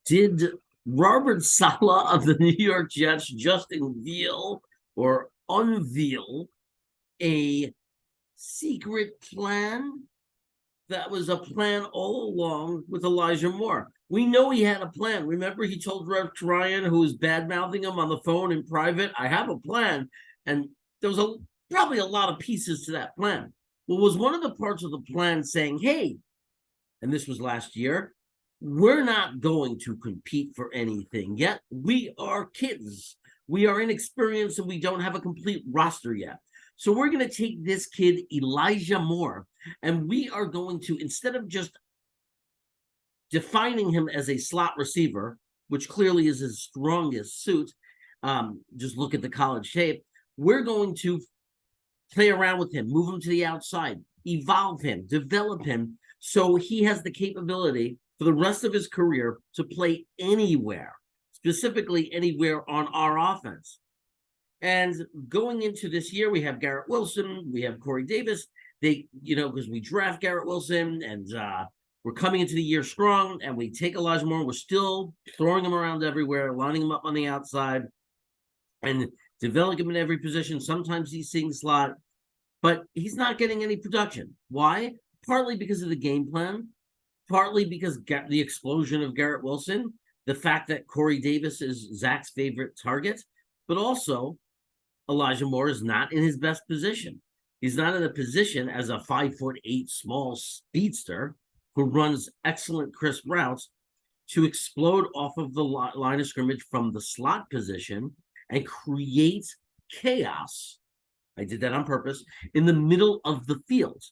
Did Robert Saleh of the New York Jets just unveil a secret plan that was a plan all along with Elijah Moore? We know he had a plan. Remember, he told Rex Ryan, who was bad-mouthing him on the phone in private, I have a plan. And there was probably a lot of pieces to that plan. Well, was one of the parts of the plan saying, hey, and this was last year, we're not going to compete for anything yet. We are kids. We are inexperienced and we don't have a complete roster yet. So we're going to take this kid, Elijah Moore, and we are going to, instead of just defining him as a slot receiver, which clearly is his strongest suit, just look at the college tape, we're going to play around with him, move him to the outside, evolve him, develop him, so he has the capability for the rest of his career to play anywhere, specifically anywhere on our offense. And going into this year, we have Garrett Wilson, we have Corey Davis. Because we draft Garrett Wilson, and we're coming into the year strong, and we take Elijah Moore. We're still throwing him around everywhere, lining him up on the outside, and developing him in every position. Sometimes he's seeing slot, but he's not getting any production. Why? Partly because of the game plan, partly because the explosion of Garrett Wilson, the fact that Corey Davis is Zach's favorite target, but also Elijah Moore is not in his best position. He's not in a position as a 5'8" small speedster who runs excellent crisp routes to explode off of the line of scrimmage from the slot position and create chaos. I did that on purpose in the middle of the field.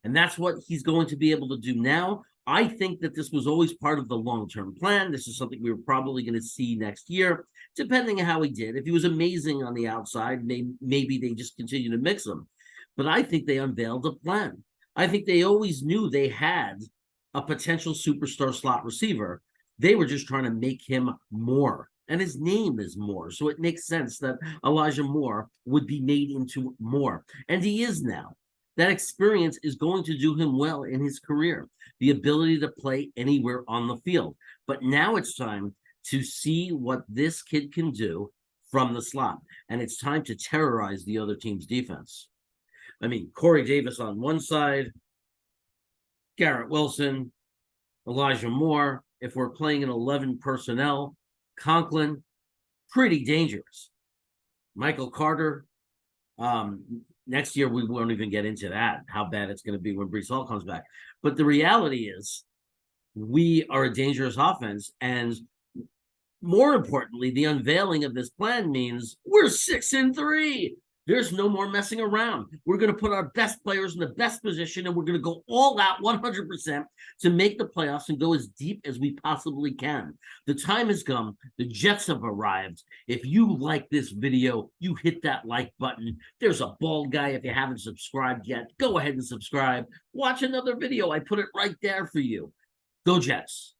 And that's what he's going to be able to do now. I think that this was always part of the long-term plan. This is something we were probably going to see next year, depending on how he did. If he was amazing on the outside, maybe they just continue to mix him. But I think they unveiled a plan. I think they always knew they had a potential superstar slot receiver. They were just trying to make him more. And his name is Moore. So it makes sense that Elijah Moore would be made into more. And he is now. That experience is going to do him well in his career, the ability to play anywhere on the field. But now it's time to see what this kid can do from the slot. And it's time to terrorize the other team's defense. I mean, Corey Davis on one side, Garrett Wilson, Elijah Moore. If we're playing an 11 personnel, Conklin, pretty dangerous. Michael Carter, next year, we won't even get into that, how bad it's going to be when Breece Hall comes back. But the reality is we are a dangerous offense. And more importantly, the unveiling of this plan means we're 6-3. There's no more messing around. We're going to put our best players in the best position, and we're going to go all out 100% to make the playoffs and go as deep as we possibly can. The time has come. The Jets have arrived. If you like this video, you hit that like button. There's a bald guy. If you haven't subscribed yet, go ahead and subscribe. Watch another video. I put it right there for you. Go Jets.